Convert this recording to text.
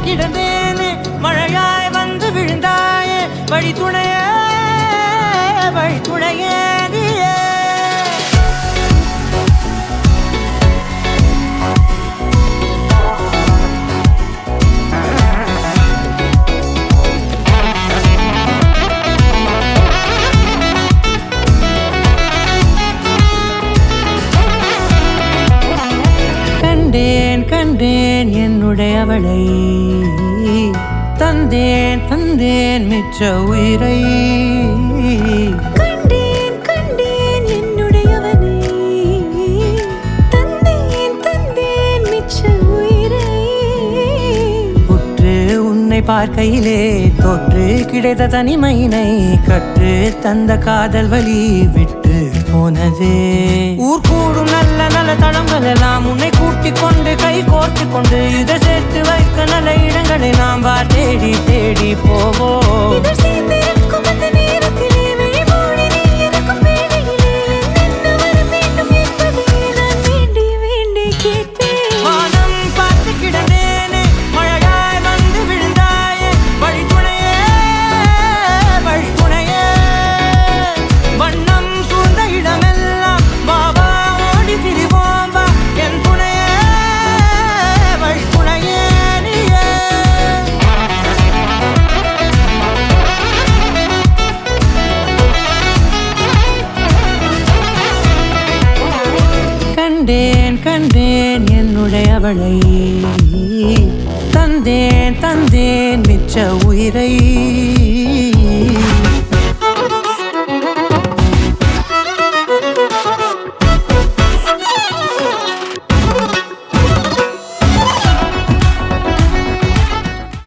கிடந்தேனே மழையாய் வந்து விழுந்தாயே வழி துணையே நீயே கண்டேன் என்னுடையவளை தந்தேன் மிச்ச உயிரை கண்டேன் என்னுடையவனை தந்தேன் மிச்ச உயிரை உற்று உன்னை பார்க்கையிலே தொற்று கிடைத்த தனிமையினை கற்று தந்த காதல் வழி விட்டு போனதே ஊர் கூடும் நல்ல நல்ல தளங்கள் எல்லாம் உன்னை கூட்டிக் கொண்டு கை கோர்த்து கொண்டு இதை சேர்த்து வைக்க நல்ல இடங்களை நாம் வா தேடி போவோம் கண்டேன் என்னுடையவளை தந்தேன் மிச்ச உயிரை